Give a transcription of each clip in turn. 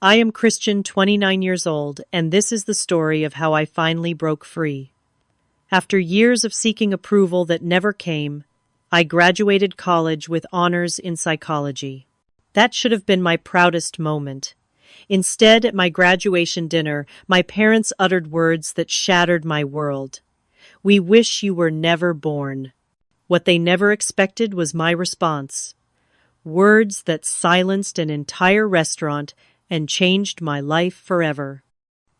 I am Christian, 29 years old, and this is the story of how I finally broke free. After years of seeking approval that never came, I graduated college with honors in psychology. That should have been my proudest moment. Instead, at my graduation dinner, my parents uttered words that shattered my world. "We wish you were never born." What they never expected was my response. Words that silenced an entire restaurant and changed my life forever.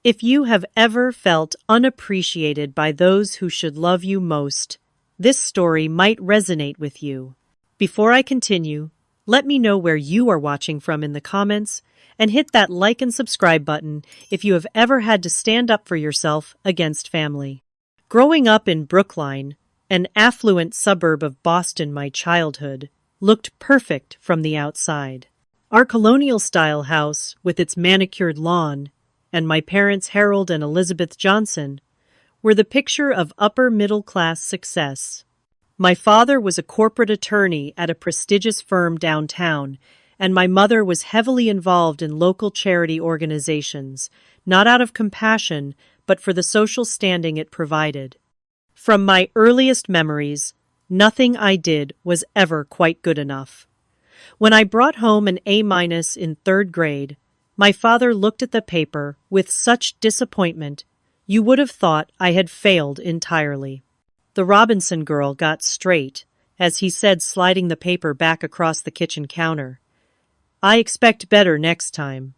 If you have ever felt unappreciated by those who should love you most, this story might resonate with you. Before I continue, let me know where you are watching from in the comments, and hit that like and subscribe button if you have ever had to stand up for yourself against family. Growing up in Brookline, an affluent suburb of Boston, my childhood looked perfect from the outside. Our colonial-style house, with its manicured lawn, and my parents Harold and Elizabeth Johnson, were the picture of upper-middle-class success. My father was a corporate attorney at a prestigious firm downtown, and my mother was heavily involved in local charity organizations, not out of compassion, but for the social standing it provided. From my earliest memories, nothing I did was ever quite good enough. When I brought home an A- in third grade, my father looked at the paper with such disappointment you would have thought I had failed entirely. The Robinson girl got straight, as he said, sliding the paper back across the kitchen counter. "I expect better next time."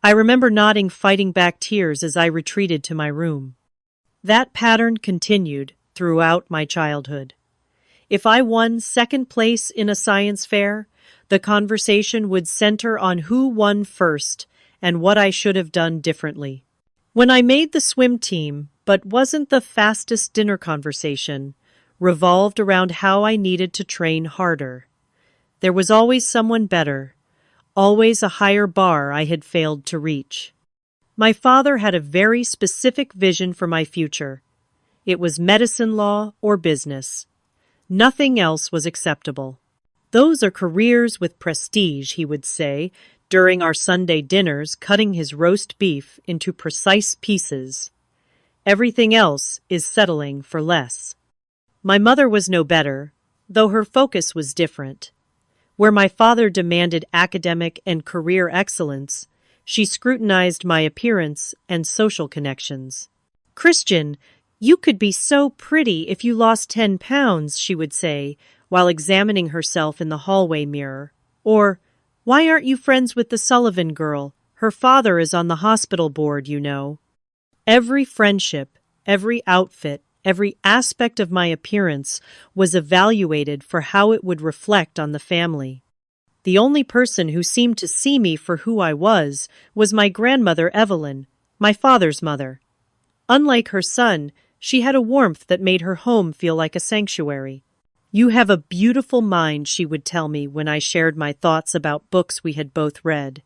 I remember nodding, fighting back tears as I retreated to my room. That pattern continued throughout my childhood. If I won second place in a science fair, the conversation would center on who won first and what I should have done differently. When I made the swim team, but wasn't the fastest, dinner conversation revolved around how I needed to train harder. There was always someone better, always a higher bar I had failed to reach. My father had a very specific vision for my future. It was medicine, law, or business. Nothing else was acceptable. "Those are careers with prestige," he would say during our Sunday dinners, cutting his roast beef into precise pieces. "Everything else is settling for less." My mother was no better, though her focus was different. Where my father demanded academic and career excellence, she scrutinized my appearance and social connections. "Christian, you could be so pretty if you lost 10 pounds, she would say, while examining herself in the hallway mirror. Or, "Why aren't you friends with the Sullivan girl? Her father is on the hospital board, you know." Every friendship, every outfit, every aspect of my appearance was evaluated for how it would reflect on the family. The only person who seemed to see me for who I was my grandmother Evelyn, my father's mother. Unlike her son, she had a warmth that made her home feel like a sanctuary. "You have a beautiful mind," she would tell me when I shared my thoughts about books we had both read.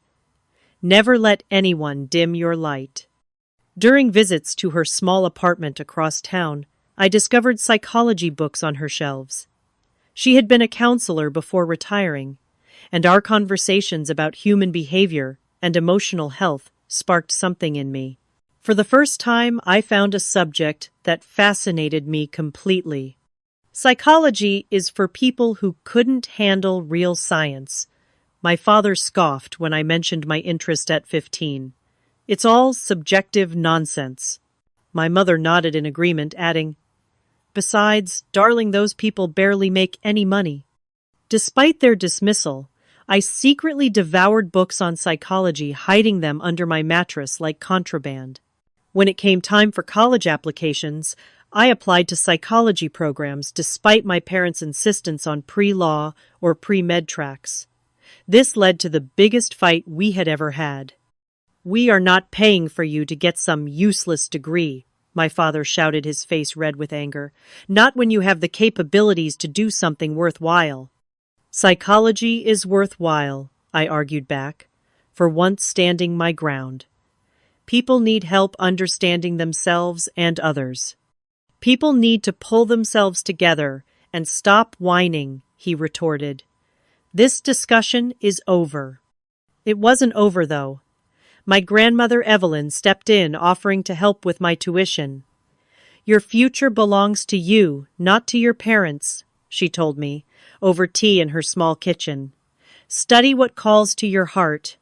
"Never let anyone dim your light." During visits to her small apartment across town, I discovered psychology books on her shelves. She had been a counselor before retiring, and our conversations about human behavior and emotional health sparked something in me. For the first time, I found a subject that fascinated me completely. Psychology is for people who couldn't handle real science. My father scoffed when I mentioned my interest at 15. "It's all subjective nonsense." My mother nodded in agreement, adding, "Besides, darling, those people barely make any money." Despite their dismissal, I secretly devoured books on psychology, hiding them under my mattress like contraband. When it came time for college applications, I applied to psychology programs despite my parents' insistence on pre-law or pre-med tracks. This led to the biggest fight we had ever had. "We are not paying for you to get some useless degree," my father shouted, his face red with anger. "Not when you have the capabilities to do something worthwhile." "Psychology is worthwhile," I argued back, for once standing my ground. "People need help understanding themselves and others. People need to pull themselves together and stop whining," he retorted. "This discussion is over." It wasn't over, though. My grandmother Evelyn stepped in, offering to help with my tuition. "Your future belongs to you, not to your parents," she told me, over tea in her small kitchen. "Study what calls to your heart."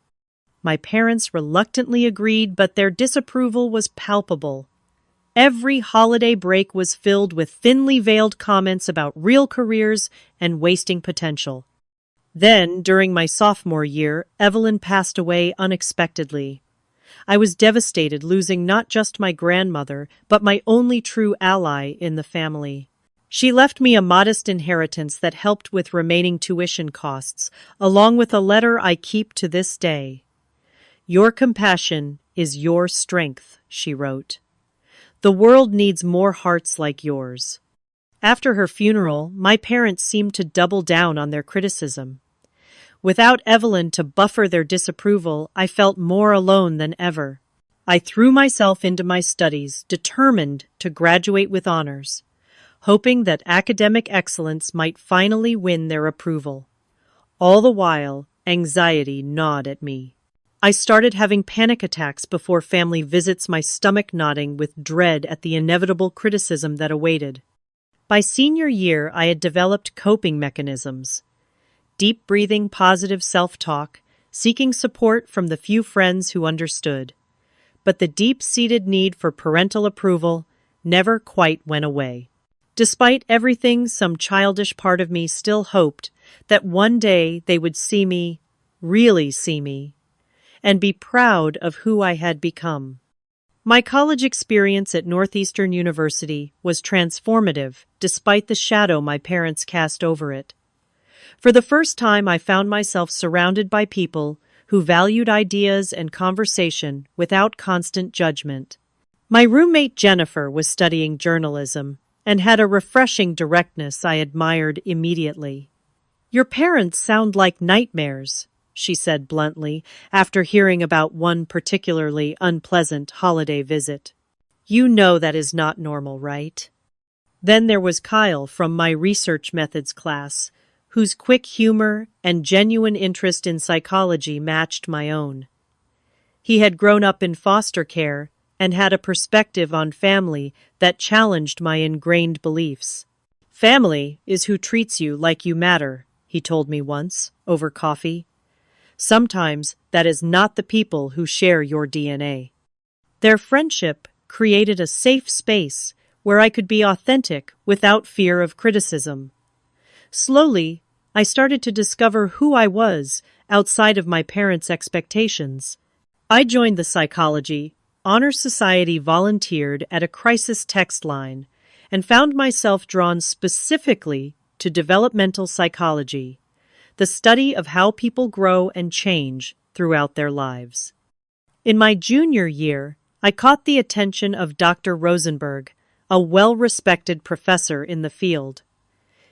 My parents reluctantly agreed, but their disapproval was palpable. Every holiday break was filled with thinly veiled comments about real careers and wasting potential. Then, during my sophomore year, Evelyn passed away unexpectedly. I was devastated, losing not just my grandmother, but my only true ally in the family. She left me a modest inheritance that helped with remaining tuition costs, along with a letter I keep to this day. "Your compassion is your strength," she wrote. "The world needs more hearts like yours." After her funeral, my parents seemed to double down on their criticism. Without Evelyn to buffer their disapproval, I felt more alone than ever. I threw myself into my studies, determined to graduate with honors, hoping that academic excellence might finally win their approval. All the while, anxiety gnawed at me. I started having panic attacks before family visits, my stomach knotting with dread at the inevitable criticism that awaited. By senior year, I had developed coping mechanisms. Deep breathing, positive self-talk, seeking support from the few friends who understood. But the deep-seated need for parental approval never quite went away. Despite everything, some childish part of me still hoped that one day they would see me, really see me, and be proud of who I had become. My college experience at Northeastern University was transformative, despite the shadow my parents cast over it. For the first time, I found myself surrounded by people who valued ideas and conversation without constant judgment. My roommate Jennifer was studying journalism and had a refreshing directness I admired immediately. "Your parents sound like nightmares," she said bluntly, after hearing about one particularly unpleasant holiday visit. "You know that is not normal, right?" Then there was Kyle from my research methods class, whose quick humor and genuine interest in psychology matched my own. He had grown up in foster care and had a perspective on family that challenged my ingrained beliefs. "Family is who treats you like you matter," he told me once, over coffee. "Sometimes that is not the people who share your DNA." Their friendship created a safe space where I could be authentic without fear of criticism. Slowly, I started to discover who I was outside of my parents' expectations. I joined the Psychology Honor Society, volunteered at a crisis text line, and found myself drawn specifically to developmental psychology, the study of how people grow and change throughout their lives. In my junior year, I caught the attention of Dr. Rosenberg, a well-respected professor in the field.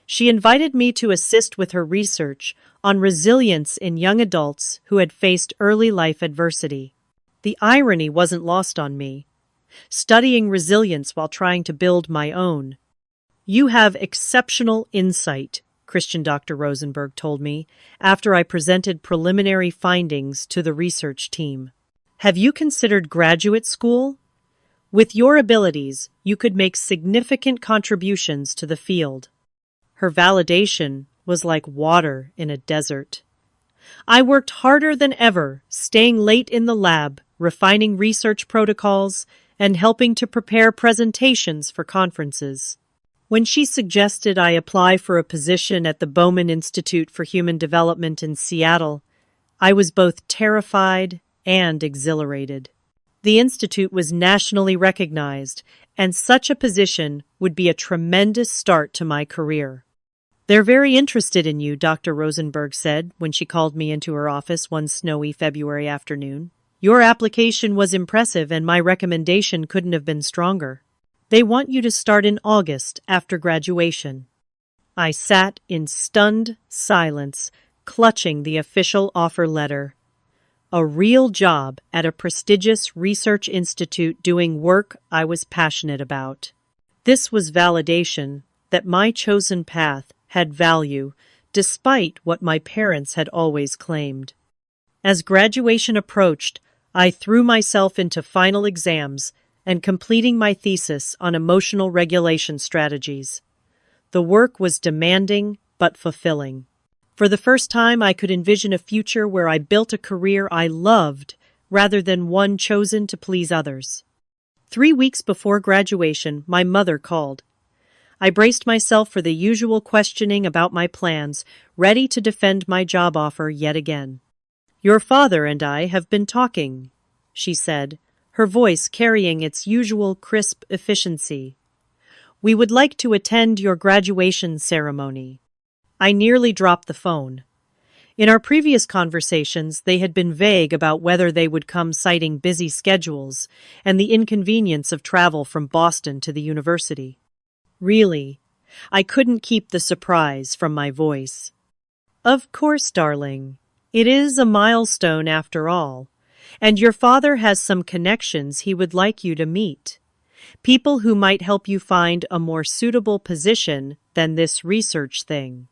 She invited me to assist with her research on resilience in young adults who had faced early life adversity. The irony wasn't lost on me, studying resilience while trying to build my own. "You have exceptional insight," Christian Dr. Rosenberg told me after I presented preliminary findings to the research team. "Have you considered graduate school? With your abilities, you could make significant contributions to the field." Her validation was like water in a desert. I worked harder than ever, staying late in the lab, refining research protocols, and helping to prepare presentations for conferences. When she suggested I apply for a position at the Bowman Institute for Human Development in Seattle, I was both terrified and exhilarated. The institute was nationally recognized, and such a position would be a tremendous start to my career. "They're very interested in you," Dr. Rosenberg said when she called me into her office one snowy February afternoon. "Your application was impressive, and my recommendation couldn't have been stronger. They want you to start in August after graduation." I sat in stunned silence, clutching the official offer letter. A real job at a prestigious research institute doing work I was passionate about. This was validation that my chosen path had value, despite what my parents had always claimed. As graduation approached, I threw myself into final exams and completing my thesis on emotional regulation strategies. The work was demanding but fulfilling. For the first time, I could envision a future where I built a career I loved rather than one chosen to please others. 3 weeks before graduation, my mother called. I braced myself for the usual questioning about my plans, ready to defend my job offer yet again. "Your father and I have been talking," she said, her voice carrying its usual crisp efficiency. "We would like to attend your graduation ceremony." I nearly dropped the phone. In our previous conversations, they had been vague about whether they would come, citing busy schedules and the inconvenience of travel from Boston to the university. Really, I couldn't keep the surprise from my voice. "Of course, darling. It is a milestone after all, and your father has some connections he would like you to meet. People who might help you find a more suitable position than this research thing."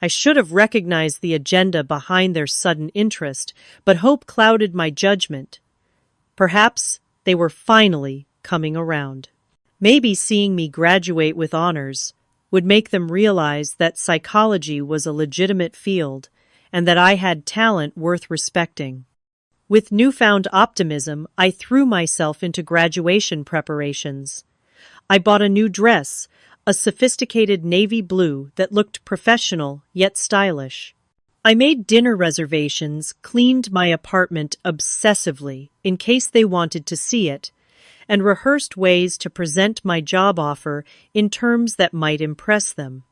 I should have recognized the agenda behind their sudden interest, but hope clouded my judgment. Perhaps they were finally coming around. Maybe seeing me graduate with honors would make them realize that psychology was a legitimate field and that I had talent worth respecting. With newfound optimism, I threw myself into graduation preparations. I bought a new dress, a sophisticated navy blue that looked professional yet stylish. I made dinner reservations, cleaned my apartment obsessively in case they wanted to see it, and rehearsed ways to present my job offer in terms that might impress them.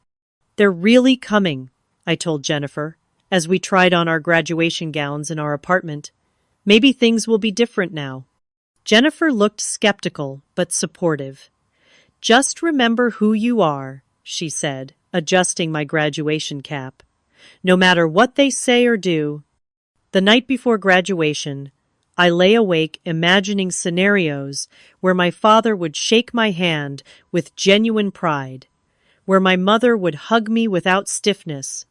"They're really coming," I told Jennifer, as we tried on our graduation gowns in our apartment. "Maybe things will be different now." Jennifer looked skeptical but supportive. "Just remember who you are," she said, adjusting my graduation cap. "No matter what they say or do." The night before graduation, I lay awake imagining scenarios where my father would shake my hand with genuine pride, where my mother would hug me without stiffness,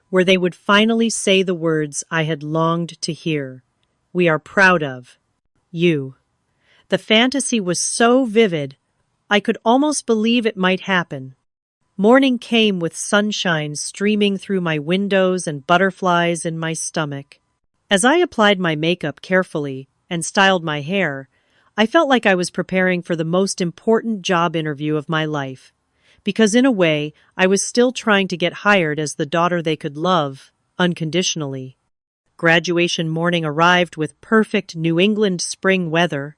where they would finally say the words I had longed to hear. "We are proud of you." The fantasy was so vivid, I could almost believe it might happen. Morning came with sunshine streaming through my windows and butterflies in my stomach. As I applied my makeup carefully and styled my hair, I felt like I was preparing for the most important job interview of my life, because in a way, I was still trying to get hired as the daughter they could love unconditionally. Graduation morning arrived with perfect New England spring weather,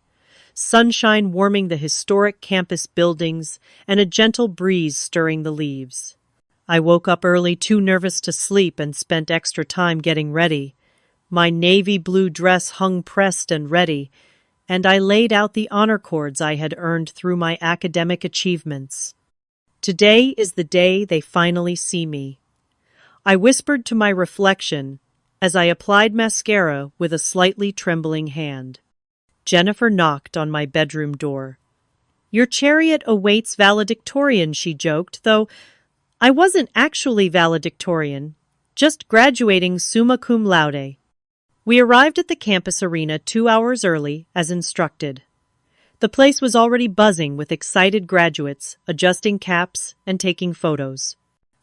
sunshine warming the historic campus buildings and a gentle breeze stirring the leaves. I woke up early, too nervous to sleep, and spent extra time getting ready. My navy blue dress hung pressed and ready, and I laid out the honor cords I had earned through my academic achievements. "Today is the day they finally see me," I whispered to my reflection as I applied mascara with a slightly trembling hand. Jennifer knocked on my bedroom door. "Your chariot awaits valedictorian," she joked, though I wasn't actually valedictorian, just graduating summa cum laude. We arrived at the campus arena 2 hours early, as instructed. The place was already buzzing with excited graduates, adjusting caps and taking photos.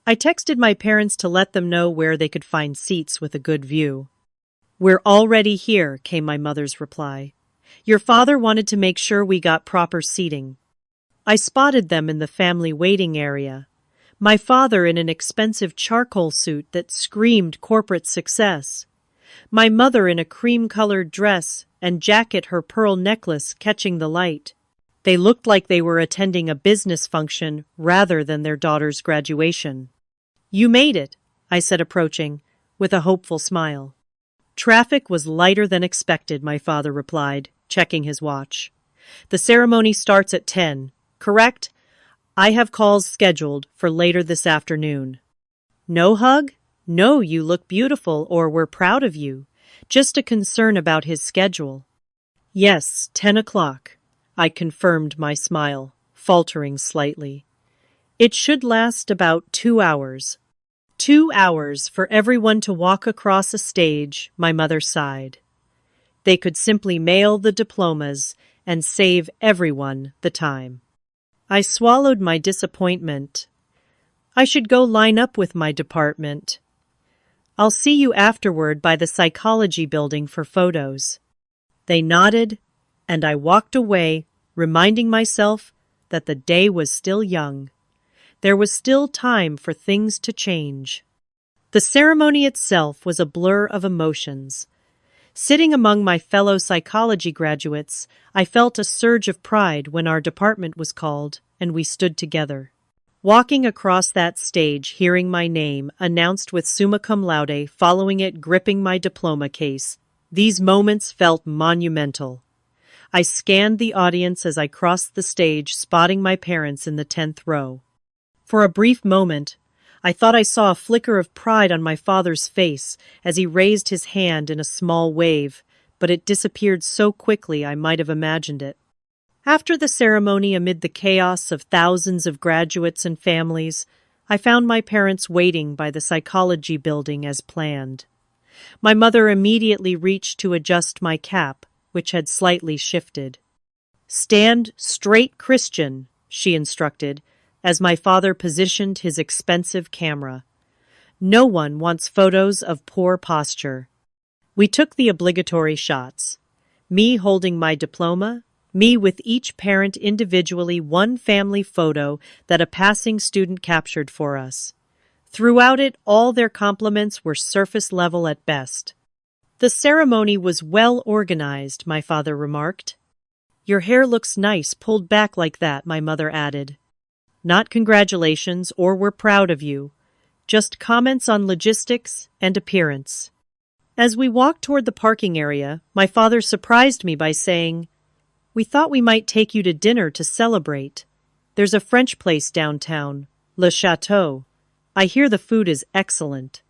I texted my parents to let them know where they could find seats with a good view. "We're already here," came my mother's reply. "Your father wanted to make sure we got proper seating." I spotted them in the family waiting area. My father in an expensive charcoal suit that screamed corporate success. My mother in a cream-colored dress and jacket, her pearl necklace catching the light. They looked like they were attending a business function rather than their daughter's graduation. "You made it," I said, approaching, with a hopeful smile. "Traffic was lighter than expected," my father replied, checking his watch. "The ceremony starts at 10, correct? I have calls scheduled for later this afternoon." "No hug? No, you look beautiful, or we're proud of you. Just a concern about his schedule." "Yes, 10 o'clock, I confirmed, my smile faltering slightly. "It should last about 2 hours." 2 hours for everyone to walk across a stage, my mother sighed. They could simply mail the diplomas and save everyone the time. I swallowed my disappointment. I should go line up with my department. I'll see you afterward by the psychology building for photos. They nodded, and I walked away, reminding myself that the day was still young. There was still time for things to change. The ceremony itself was a blur of emotions. Sitting among my fellow psychology graduates, I felt a surge of pride when our department was called and we stood together. Walking across that stage, hearing my name announced with summa cum laude, following it gripping my diploma case, these moments felt monumental. I scanned the audience as I crossed the stage, spotting my parents in the 10th row. For a brief moment, I thought I saw a flicker of pride on my father's face as he raised his hand in a small wave, but it disappeared so quickly I might have imagined it. After the ceremony, amid the chaos of thousands of graduates and families, I found my parents waiting by the psychology building as planned. My mother immediately reached to adjust my cap, which had slightly shifted. "Stand straight, Christian," she instructed, as my father positioned his expensive camera. "No one wants photos of poor posture." We took the obligatory shots. Me holding my diploma, me with each parent individually, one family photo that a passing student captured for us. Throughout it, all their compliments were surface level at best. "The ceremony was well organized," my father remarked. "Your hair looks nice pulled back like that," my mother added. "Not congratulations or we're proud of you, just comments on logistics and appearance." As we walked toward the parking area, my father surprised me by saying, "We thought we might take you to dinner to celebrate. There's a French place downtown, Le Chateau. I hear the food is excellent."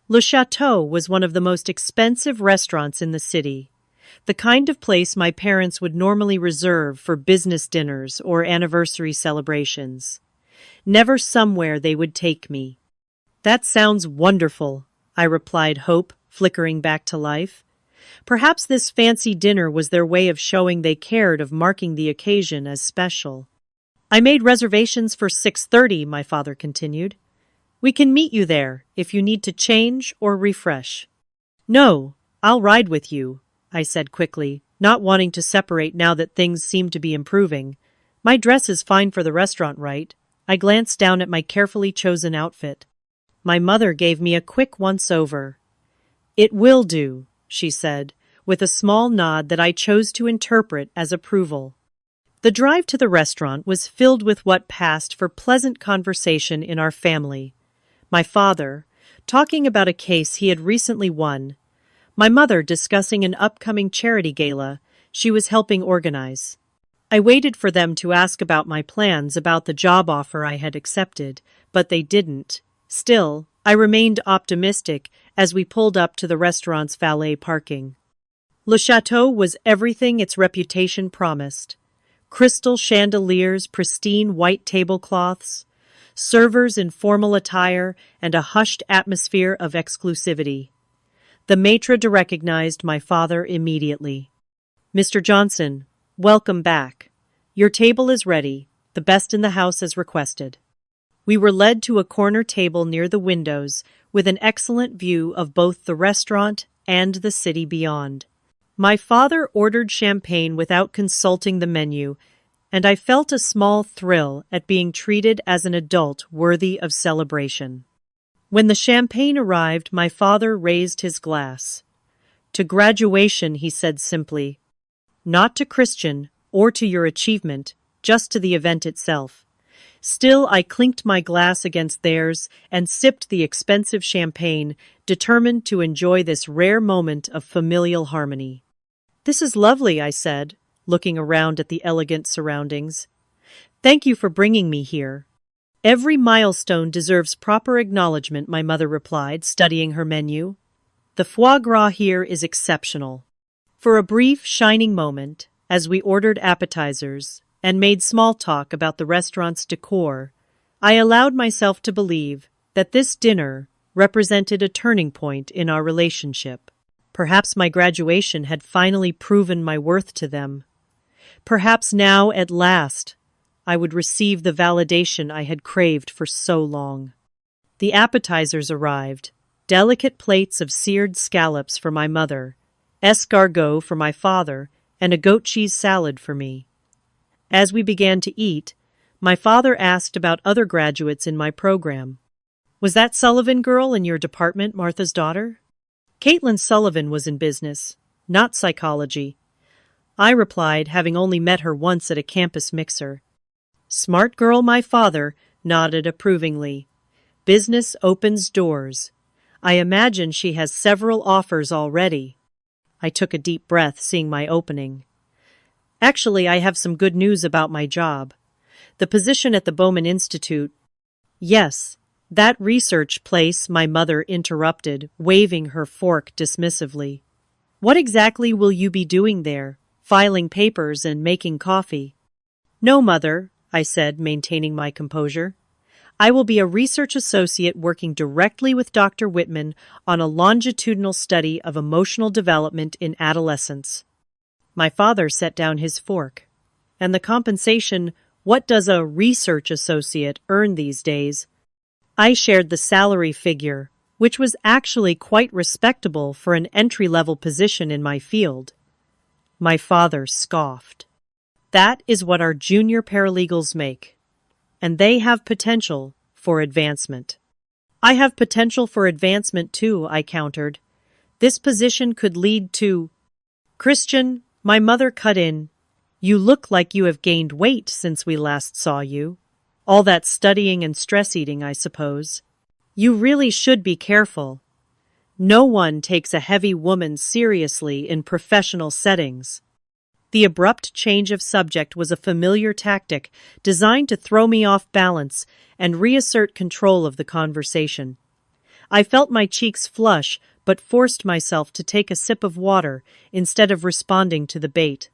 Le Chateau was one of the most expensive restaurants in the city, the kind of place my parents would normally reserve for business dinners or anniversary celebrations. Never somewhere they would take me. "That sounds wonderful," I replied, hope flickering back to life. Perhaps this fancy dinner was their way of showing they cared, of marking the occasion as special. "I made reservations for 6:30, my father continued. "We can meet you there if you need to change or refresh." "No, I'll ride with you," I said quickly, not wanting to separate now that things seemed to be improving. "My dress is fine for the restaurant, right?" I glanced down at my carefully chosen outfit. My mother gave me a quick once-over. "It will do," she said, with a small nod that I chose to interpret as approval. The drive to the restaurant was filled with what passed for pleasant conversation in our family. My father, talking about a case he had recently won. My mother discussing an upcoming charity gala she was helping organize. I waited for them to ask about my plans about the job offer I had accepted, but they didn't. Still, I remained optimistic as we pulled up to the restaurant's valet parking. Le Chateau was everything its reputation promised. Crystal chandeliers, pristine white tablecloths, servers in formal attire, and a hushed atmosphere of exclusivity. The maitre d' recognized my father immediately. "Mr. Johnson, welcome back. Your table is ready, the best in the house as requested." We were led to a corner table near the windows with an excellent view of both the restaurant and the city beyond. My father ordered champagne without consulting the menu, and I felt a small thrill at being treated as an adult worthy of celebration. When the champagne arrived, my father raised his glass. "To graduation," he said simply. "Not to Christian or to your achievement, just to the event itself." Still, I clinked my glass against theirs and sipped the expensive champagne, determined to enjoy this rare moment of familial harmony. "This is lovely," I said, looking around at the elegant surroundings. "Thank you for bringing me here." "Every milestone deserves proper acknowledgement," my mother replied, studying her menu. "The foie gras here is exceptional." For a brief, shining moment, as we ordered appetizers and made small talk about the restaurant's decor, I allowed myself to believe that this dinner represented a turning point in our relationship. Perhaps my graduation had finally proven my worth to them. Perhaps now, at last, I would receive the validation I had craved for so long. The appetizers arrived, delicate plates of seared scallops for my mother, escargot for my father, and a goat cheese salad for me. As we began to eat, my father asked about other graduates in my program. "Was that Sullivan girl in your department Martha's daughter?" Caitlin Sullivan was in business, not psychology. I replied, having only met her once at a campus mixer. "Smart girl," my father nodded approvingly. "Business opens doors. I imagine she has several offers already." I took a deep breath, seeing my opening. "Actually, I have some good news about my job. The position at the Bowman Institute—" "Yes, that research place," my mother interrupted, waving her fork dismissively. "What exactly will you be doing there? Filing papers and making coffee?" "No, Mother," I said, maintaining my composure. "I will be a research associate working directly with Dr. Whitman on a longitudinal study of emotional development in adolescence." My father set down his fork. "And the compensation, what does a research associate earn these days?" I shared the salary figure, which was actually quite respectable for an entry-level position in my field. My father scoffed. "That is what our junior paralegals make, and they have potential for advancement." "I have potential for advancement too," I countered. "This position could lead to—" "Christian," my mother cut in, "you look like you have gained weight since we last saw you. All that studying and stress eating, I suppose. You really should be careful. No one takes a heavy woman seriously in professional settings." The abrupt change of subject was a familiar tactic designed to throw me off balance and reassert control of the conversation. I felt my cheeks flush, but forced myself to take a sip of water instead of responding to the bait.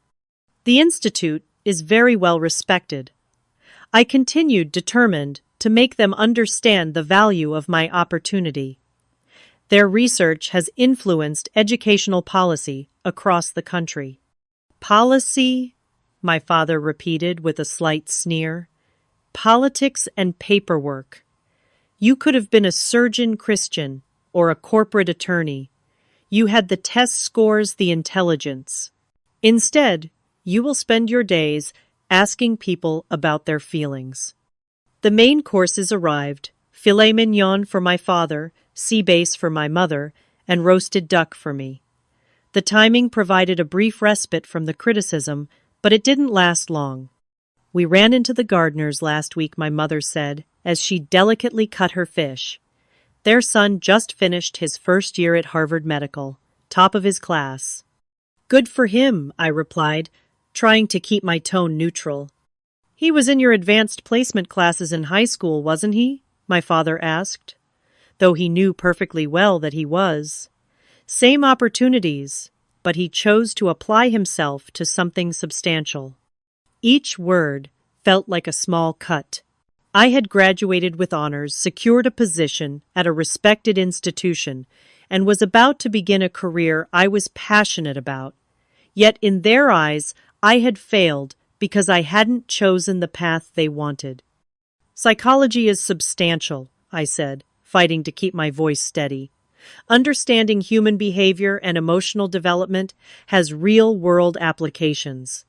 "The Institute is very well respected." I continued, determined to make them understand the value of my opportunity. "Their research has influenced educational policy across the country." "Policy?" my father repeated with a slight sneer. "Politics and paperwork. You could have been a surgeon, Christian, or a corporate attorney. You had the test scores, the intelligence. Instead, you will spend your days asking people about their feelings." The main courses arrived: filet mignon for my father, sea bass for my mother, and roasted duck for me. The timing provided a brief respite from the criticism, but it didn't last long. "We ran into the gardeners last week," my mother said, as she delicately cut her fish. "Their son just finished his first year at Harvard Medical, top of his class." "Good for him," I replied, trying to keep my tone neutral. "He was in your advanced placement classes in high school, wasn't he?" my father asked, though he knew perfectly well that he was. Same opportunities, but he chose to apply himself to something substantial. Each word felt like a small cut. I had graduated with honors, secured a position at a respected institution, and was about to begin a career I was passionate about. Yet in their eyes, I had failed because I hadn't chosen the path they wanted. "Psychology is substantial," I said, fighting to keep my voice steady. "Understanding human behavior and emotional development has real-world applications.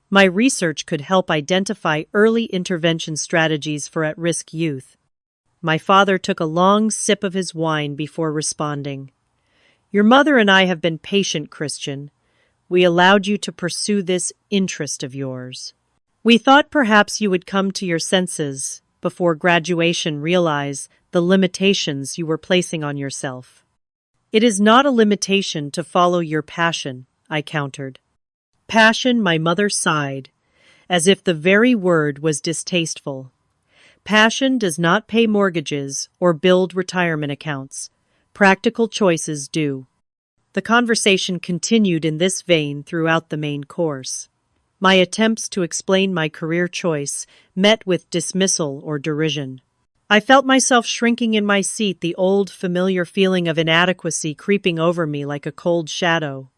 My research could help identify early intervention strategies for at-risk youth." My father took a long sip of his wine before responding. "Your mother and I have been patient, Christian. We allowed you to pursue this interest of yours. We thought perhaps you would come to your senses before graduation, realize the limitations you were placing on yourself." "It is not a limitation to follow your passion," I countered. "Passion," my mother sighed, as if the very word was distasteful. "Passion does not pay mortgages or build retirement accounts. Practical choices do." The conversation continued in this vein throughout the main course. My attempts to explain my career choice met with dismissal or derision. I felt myself shrinking in my seat, the old, familiar feeling of inadequacy creeping over me like a cold shadow.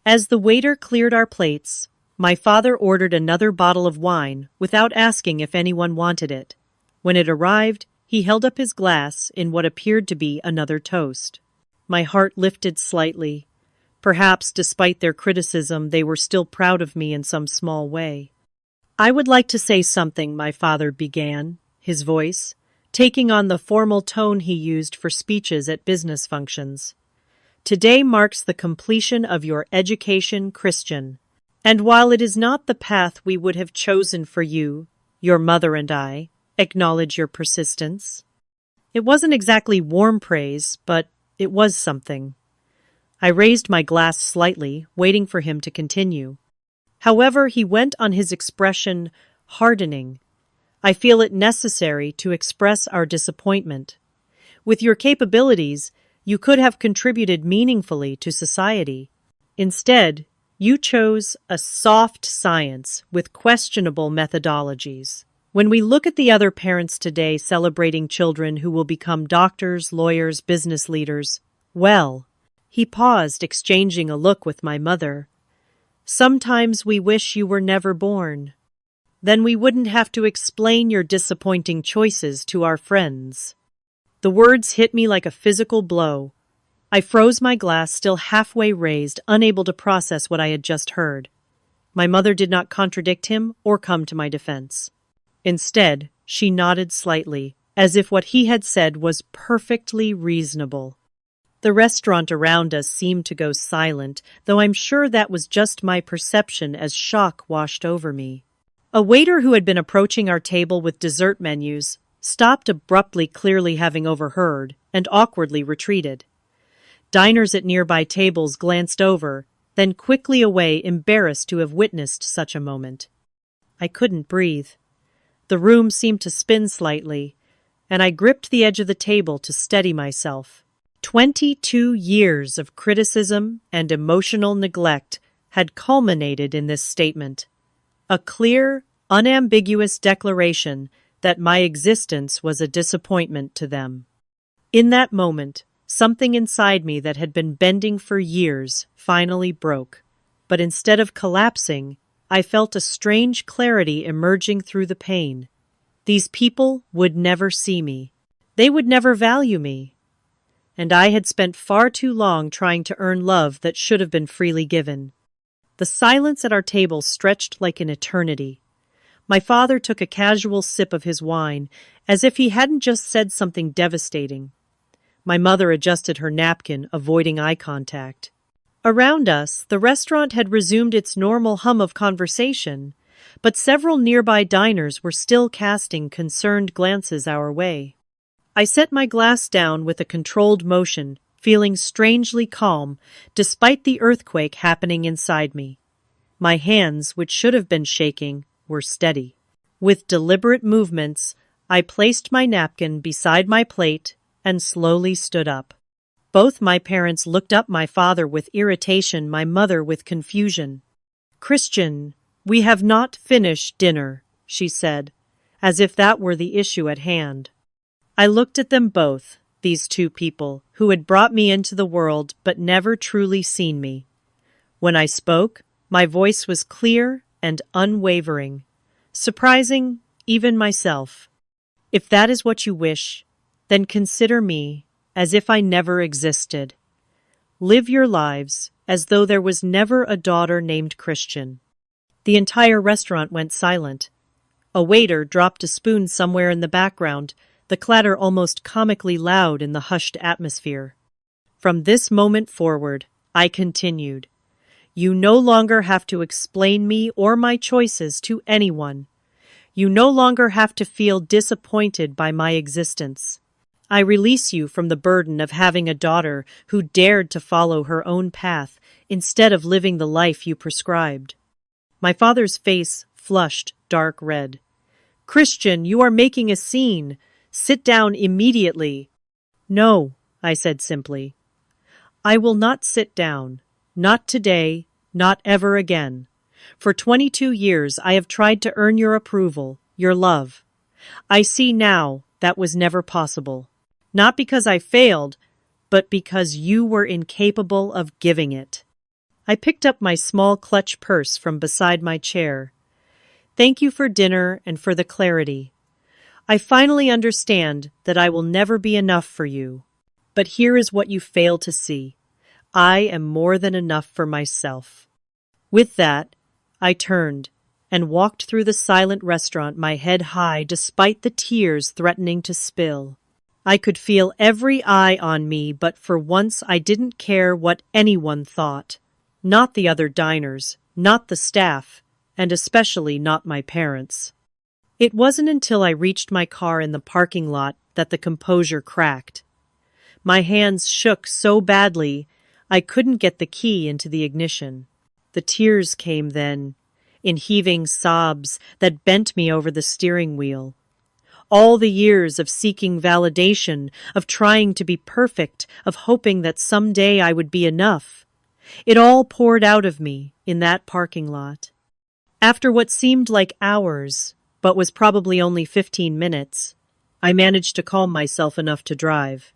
As the waiter cleared our plates, my father ordered another bottle of wine without asking if anyone wanted it. When it arrived, he held up his glass in what appeared to be another toast. My heart lifted slightly. Perhaps, despite their criticism, they were still proud of me in some small way. "I would like to say something," my father began, his voice taking on the formal tone he used for speeches at business functions. "Today marks the completion of your education, Christian. And while it is not the path we would have chosen for you, your mother and I acknowledge your persistence." It wasn't exactly warm praise, but it was something. I raised my glass slightly, waiting for him to continue. However, he went on, his expression hardening. "I feel it necessary to express our disappointment. With your capabilities, you could have contributed meaningfully to society. Instead, you chose a soft science with questionable methodologies. When we look at the other parents today celebrating children who will become doctors, lawyers, business leaders, well," he paused, exchanging a look with my mother, "sometimes we wish you were never born. Then we wouldn't have to explain your disappointing choices to our friends." The words hit me like a physical blow. I froze, my glass still halfway raised, unable to process what I had just heard. My mother did not contradict him or come to my defense. Instead, she nodded slightly, as if what he had said was perfectly reasonable. The restaurant around us seemed to go silent, though I'm sure that was just my perception as shock washed over me. A waiter who had been approaching our table with dessert menus stopped abruptly, clearly having overheard, and awkwardly retreated. Diners at nearby tables glanced over, then quickly away, embarrassed to have witnessed such a moment. I couldn't breathe. The room seemed to spin slightly, and I gripped the edge of the table to steady myself. 22 years of criticism and emotional neglect had culminated in this statement. A clear, unambiguous declaration that my existence was a disappointment to them. In that moment, something inside me that had been bending for years finally broke. But instead of collapsing, I felt a strange clarity emerging through the pain. These people would never see me. They would never value me. And I had spent far too long trying to earn love that should have been freely given. The silence at our table stretched like an eternity. My father took a casual sip of his wine, as if he hadn't just said something devastating. My mother adjusted her napkin, avoiding eye contact. Around us, the restaurant had resumed its normal hum of conversation, but several nearby diners were still casting concerned glances our way. I set my glass down with a controlled motion, feeling strangely calm, despite the earthquake happening inside me. My hands, which should have been shaking, were steady. With deliberate movements, I placed my napkin beside my plate and slowly stood up. Both my parents looked up, my father with irritation, my mother with confusion. "Christian, we have not finished dinner," she said, as if that were the issue at hand. I looked at them both, these two people who had brought me into the world but never truly seen me. When I spoke, my voice was clear and unwavering, surprising even myself. "If that is what you wish, then consider me as if I never existed. Live your lives as though there was never a daughter named Christian." The entire restaurant went silent. A waiter dropped a spoon somewhere in the background, the clatter almost comically loud in the hushed atmosphere. "From this moment forward," I continued, "you no longer have to explain me or my choices to anyone. You no longer have to feel disappointed by my existence. I release you from the burden of having a daughter who dared to follow her own path instead of living the life you prescribed." My father's face flushed dark red. "Christian, you are making a scene. Sit down immediately." "No," I said simply. "I will not sit down. Not today, not ever again. For 22 years I have tried to earn your approval, your love. I see now That was never possible. Not because I failed, but because you were incapable of giving it. I picked up my small clutch purse from beside my chair. Thank you for dinner and for the clarity. I finally understand that I will never be enough for you. But here is what you fail to see. I am more than enough for myself. With that, I turned and walked through the silent restaurant, my head high despite the tears threatening to spill. I could feel every eye on me, but for once I didn't care what anyone thought. Not the other diners, not the staff, and especially not my parents. It wasn't until I reached my car in the parking lot that the composure cracked. My hands shook so badly I couldn't get the key into the ignition. The tears came then, in heaving sobs that bent me over the steering wheel. All the years of seeking validation, of trying to be perfect, of hoping that someday I would be enough. It all poured out of me in that parking lot. After what seemed like hours, but was probably only 15 minutes, I managed to calm myself enough to drive.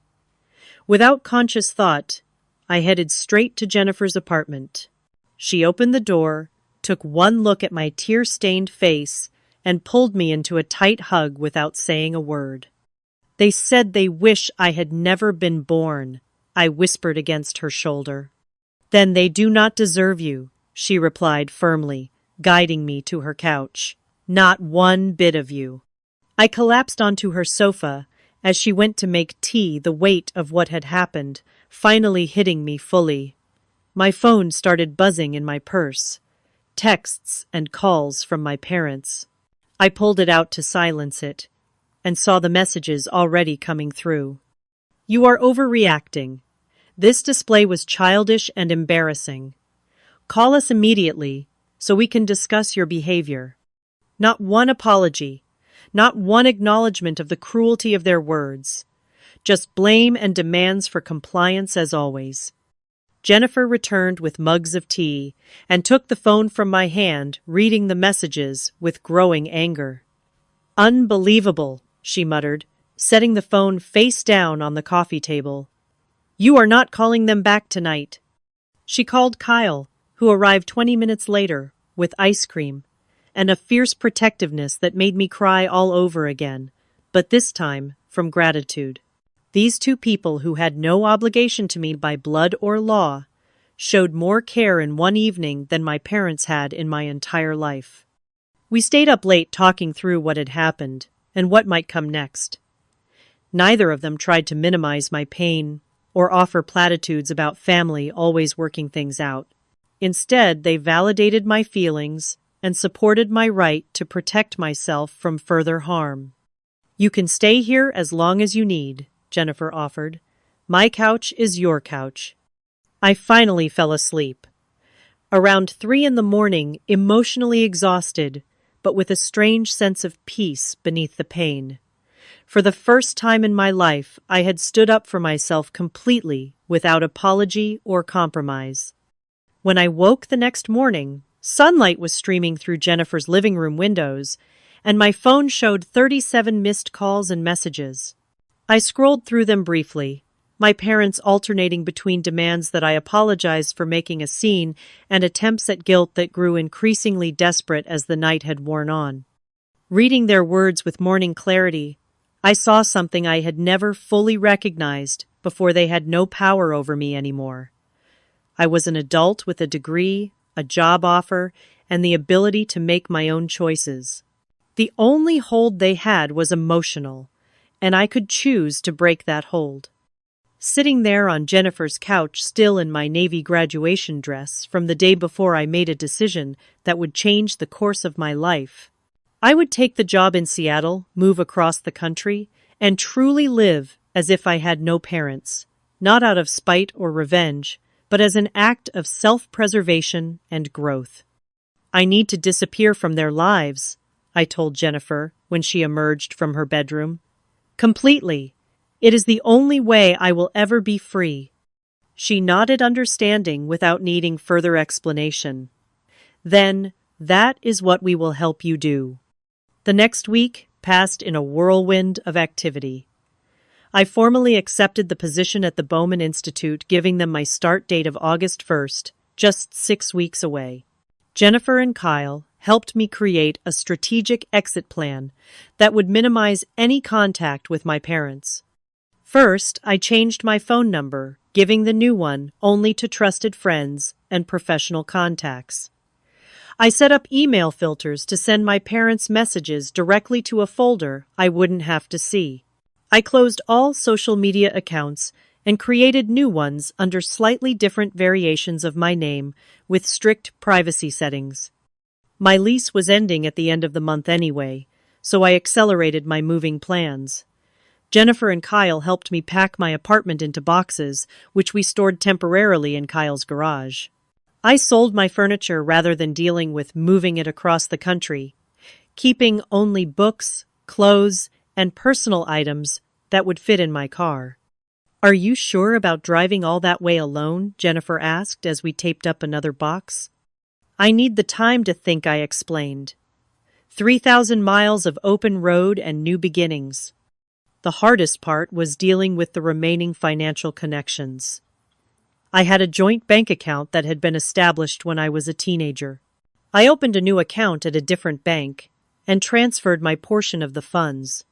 Without conscious thought, I headed straight to Jennifer's apartment. She opened the door, took one look at my tear-stained face, and pulled me into a tight hug without saying a word. They said they wish I had never been born, I whispered against her shoulder. Then they do not deserve you, she replied firmly, guiding me to her couch. Not one bit of you. I collapsed onto her sofa as she went to make tea, the weight of what had happened finally hitting me fully. My phone started buzzing in my purse. Texts and calls from my parents. I pulled it out to silence it, and saw the messages already coming through. You are overreacting. This display was childish and embarrassing. Call us immediately so we can discuss your behavior. Not one apology, not one acknowledgement of the cruelty of their words. Just blame and demands for compliance as always. Jennifer returned with mugs of tea and took the phone from my hand, reading the messages with growing anger. Unbelievable, she muttered, setting the phone face down on the coffee table. You are not calling them back tonight. She called Kyle, who arrived 20 minutes later, with ice cream, and a fierce protectiveness that made me cry all over again, but this time from gratitude. These two people who had no obligation to me by blood or law showed more care in one evening than my parents had in my entire life. We stayed up late talking through what had happened and what might come next. Neither of them tried to minimize my pain or offer platitudes about family always working things out. Instead, they validated my feelings and supported my right to protect myself from further harm. You can stay here as long as you need, Jennifer offered. My couch is your couch. I finally fell asleep. Around 3 a.m, emotionally exhausted, but with a strange sense of peace beneath the pain. For the first time in my life, I had stood up for myself completely, without apology or compromise. When I woke the next morning, sunlight was streaming through Jennifer's living room windows, and my phone showed 37 missed calls and messages. I scrolled through them briefly, my parents alternating between demands that I apologize for making a scene and attempts at guilt that grew increasingly desperate as the night had worn on. Reading their words with morning clarity, I saw something I had never fully recognized before they had no power over me anymore. I was an adult with a degree, a job offer, and the ability to make my own choices. The only hold they had was emotional, and I could choose to break that hold. Sitting there on Jennifer's couch, still in my Navy graduation dress from the day before I made a decision that would change the course of my life, I would take the job in Seattle, move across the country, and truly live as if I had no parents, not out of spite or revenge, but as an act of self-preservation and growth. I need to disappear from their lives, I told Jennifer when she emerged from her bedroom. Completely. It is the only way I will ever be free. She nodded understanding without needing further explanation. Then, that is what we will help you do. The next week, passed in a whirlwind of activity. I formally accepted the position at the Bowman Institute, giving them my start date of August 1st, just 6 weeks away. Jennifer and Kyle helped me create a strategic exit plan that would minimize any contact with my parents. First, I changed my phone number, giving the new one only to trusted friends and professional contacts. I set up email filters to send my parents' messages directly to a folder I wouldn't have to see. I closed all social media accounts and created new ones under slightly different variations of my name with strict privacy settings. My lease was ending at the end of the month anyway, so I accelerated my moving plans. Jennifer and Kyle helped me pack my apartment into boxes, which we stored temporarily in Kyle's garage. I sold my furniture rather than dealing with moving it across the country, keeping only books, clothes, and personal items that would fit in my car. "Are you sure about driving all that way alone?" Jennifer asked as we taped up another box. "I need the time to think," I explained. 3,000 miles of open road and new beginnings. The hardest part was dealing with the remaining financial connections. I had a joint bank account that had been established when I was a teenager. I opened a new account at a different bank and transferred my portion of the funds.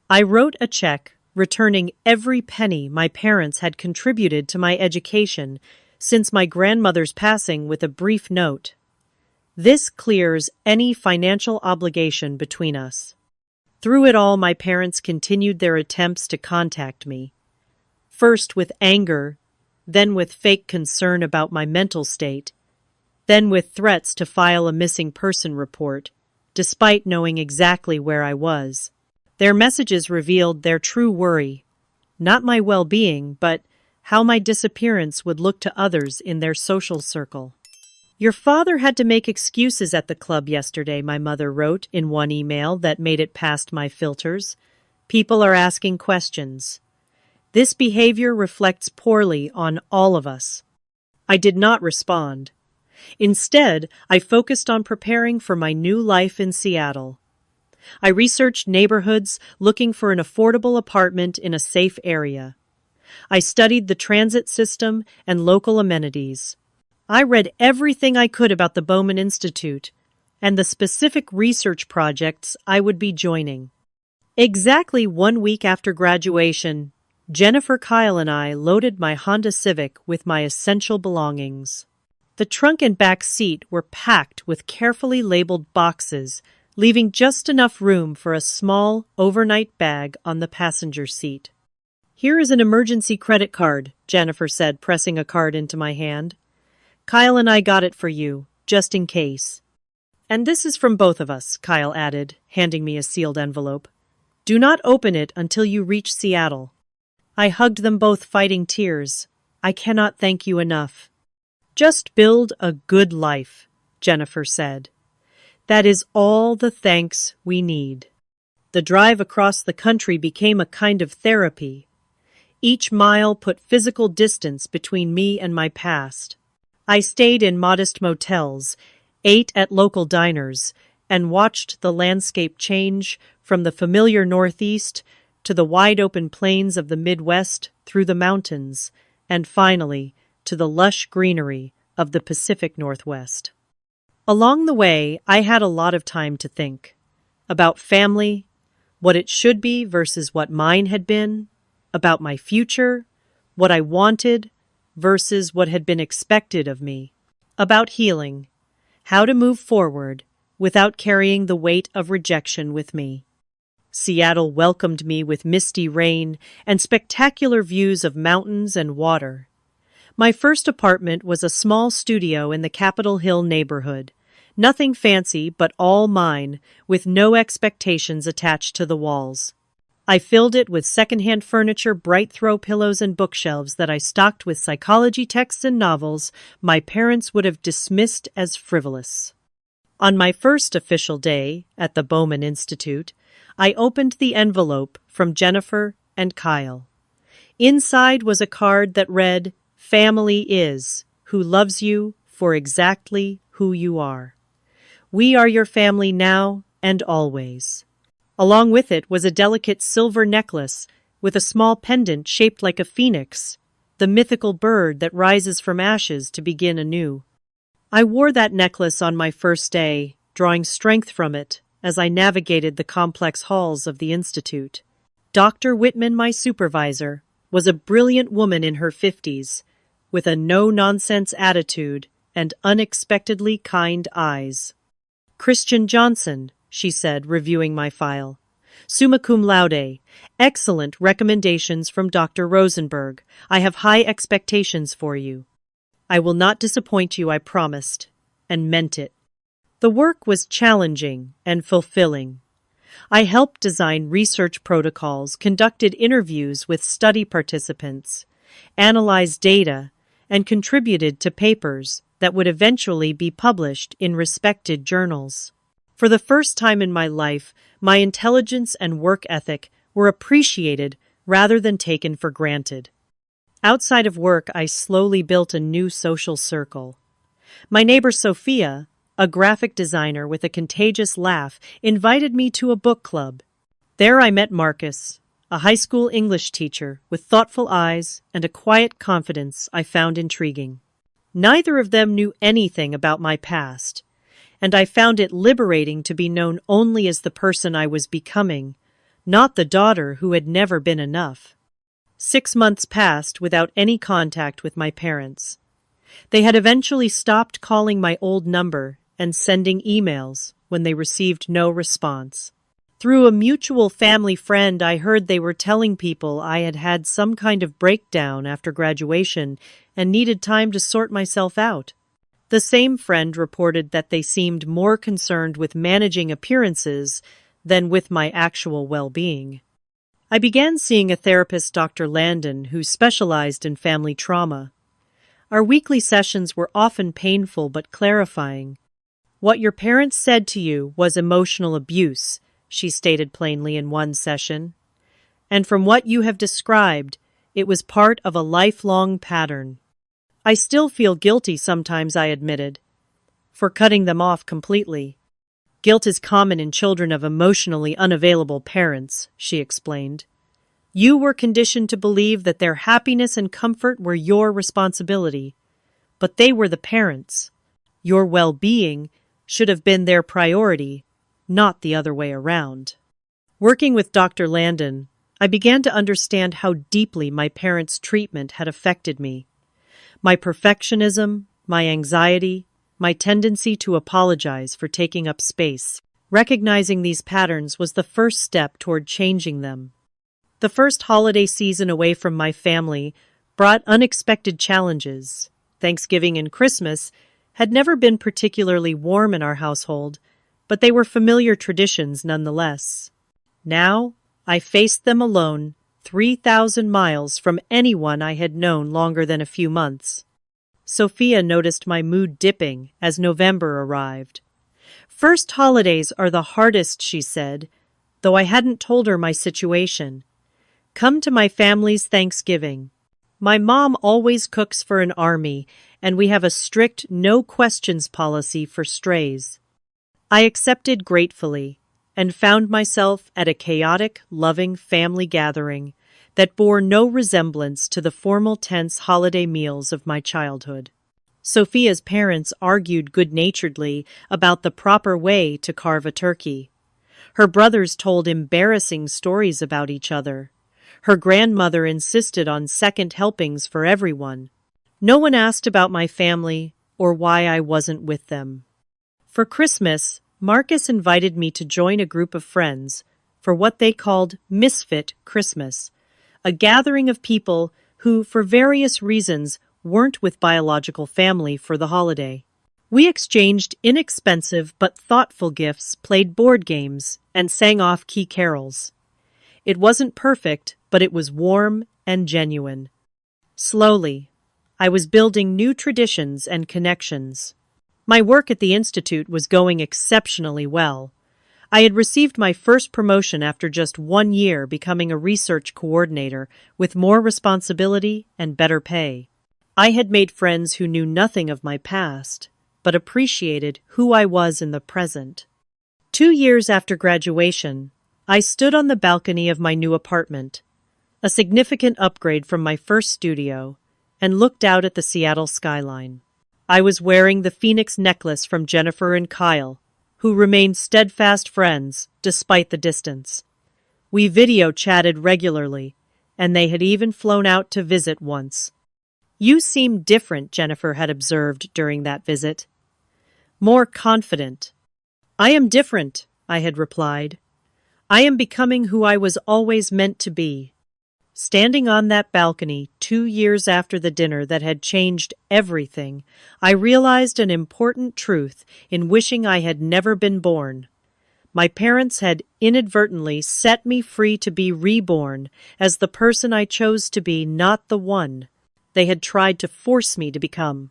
I wrote a check, returning every penny my parents had contributed to my education since my grandmother's passing, with a brief note: "This clears any financial obligation between us." Through it all, my parents continued their attempts to contact me, first with anger, then with fake concern about my mental state, then with threats to file a missing person report, despite knowing exactly where I was. Their messages revealed their true worry, not my well-being, but how my disappearance would look to others in their social circle. "Your father had to make excuses at the club yesterday," my mother wrote in one email that made it past my filters. "People are asking questions. This behavior reflects poorly on all of us." I did not respond. Instead, I focused on preparing for my new life in Seattle. I researched neighborhoods, looking for an affordable apartment in a safe area. I studied the transit system and local amenities. I read everything I could about the Bowman Institute and the specific research projects I would be joining. Exactly 1 week after graduation, Jennifer, Kyle, and I loaded my Honda Civic with my essential belongings. The trunk and back seat were packed with carefully labeled boxes, leaving just enough room for a small, overnight bag on the passenger seat. "Here is an emergency credit card," Jennifer said, pressing a card into my hand. "Kyle and I got it for you, just in case." "And this is from both of us," Kyle added, handing me a sealed envelope. "Do not open it until you reach Seattle." I hugged them both, fighting tears. "I cannot thank you enough." "Just build a good life," Jennifer said. "That is all the thanks we need." The drive across the country became a kind of therapy. Each mile put physical distance between me and my past. I stayed in modest motels, ate at local diners, and watched the landscape change from the familiar Northeast to the wide-open plains of the Midwest, through the mountains, and finally to the lush greenery of the Pacific Northwest. Along the way, I had a lot of time to think about family, what it should be versus what mine had been, about my future, what I wanted versus what had been expected of me, about healing, how to move forward without carrying the weight of rejection with me. Seattle welcomed me with misty rain and spectacular views of mountains and water. My first apartment was a small studio in the Capitol Hill neighborhood. Nothing fancy, but all mine, with no expectations attached to the walls. I filled it with secondhand furniture, bright throw pillows, and bookshelves that I stocked with psychology texts and novels my parents would have dismissed as frivolous. On my first official day at the Bowman Institute, I opened the envelope from Jennifer and Kyle. Inside was a card that read, "Family is who loves you for exactly who you are. We are your family now and always." Along with it was a delicate silver necklace with a small pendant shaped like a phoenix, the mythical bird that rises from ashes to begin anew. I wore that necklace on my first day, drawing strength from it as I navigated the complex halls of the Institute. Dr. Whitman, my supervisor, was a brilliant woman in her 50s, with a no-nonsense attitude and unexpectedly kind eyes. "Christian Johnson," she said, reviewing my file. "Summa cum laude. Excellent recommendations from Dr. Rosenberg. I have high expectations for you." "I will not disappoint you," I promised, and meant it. The work was challenging and fulfilling. I helped design research protocols, conducted interviews with study participants, analyzed data, and contributed to papers that would eventually be published in respected journals. For the first time in my life, my intelligence and work ethic were appreciated rather than taken for granted. Outside of work, I slowly built a new social circle. My neighbor Sophia, a graphic designer with a contagious laugh, invited me to a book club. There I met Marcus, a high school English teacher with thoughtful eyes and a quiet confidence I found intriguing. Neither of them knew anything about my past, and I found it liberating to be known only as the person I was becoming, not the daughter who had never been enough. 6 months passed without any contact with my parents. They had eventually stopped calling my old number and sending emails when they received no response. Through a mutual family friend, I heard they were telling people I had had some kind of breakdown after graduation and needed time to sort myself out. The same friend reported that they seemed more concerned with managing appearances than with my actual well-being. I began seeing a therapist, Dr. Landon, who specialized in family trauma. Our weekly sessions were often painful but clarifying. "What your parents said to you was emotional abuse," she stated plainly in one session. "And from what you have described, it was part of a lifelong pattern." "I still feel guilty sometimes," I admitted, "for cutting them off completely." "Guilt is common in children of emotionally unavailable parents," she explained. "You were conditioned to believe that their happiness and comfort were your responsibility, but they were the parents. Your well-being should have been their priority, not the other way around." Working with Dr. Landon, I began to understand how deeply my parents' treatment had affected me. My perfectionism, my anxiety, my tendency to apologize for taking up space. Recognizing these patterns was the first step toward changing them. The first holiday season away from my family brought unexpected challenges. Thanksgiving and Christmas had never been particularly warm in our household, but they were familiar traditions nonetheless. Now, I faced them alone, 3,000 miles from anyone I had known longer than a few months. Sophia noticed my mood dipping as November arrived. "First holidays are the hardest," she said, though I hadn't told her my situation. "Come to my family's Thanksgiving. My mom always cooks for an army, and we have a strict no-questions policy for strays." I accepted gratefully and found myself at a chaotic, loving family gathering that bore no resemblance to the formal, tense holiday meals of my childhood. Sophia's parents argued good-naturedly about the proper way to carve a turkey. Her brothers told embarrassing stories about each other. Her grandmother insisted on second helpings for everyone. No one asked about my family or why I wasn't with them. For Christmas, Marcus invited me to join a group of friends for what they called Misfit Christmas, a gathering of people who, for various reasons, weren't with biological family for the holiday. We exchanged inexpensive but thoughtful gifts, played board games, and sang off-key carols. It wasn't perfect, but it was warm and genuine. Slowly, I was building new traditions and connections. My work at the Institute was going exceptionally well. I had received my first promotion after just 1 year, becoming a research coordinator with more responsibility and better pay. I had made friends who knew nothing of my past, but appreciated who I was in the present. 2 years after graduation, I stood on the balcony of my new apartment, a significant upgrade from my first studio, and looked out at the Seattle skyline. I was wearing the Phoenix necklace from Jennifer and Kyle, who remained steadfast friends despite the distance. We video chatted regularly, and they had even flown out to visit once. "You seem different," Jennifer had observed during that visit. "More confident." "I am different," I had replied. "I am becoming who I was always meant to be." Standing on that balcony 2 years after the dinner that had changed everything, I realized an important truth in wishing I had never been born. My parents had inadvertently set me free to be reborn as the person I chose to be, not the one they had tried to force me to become.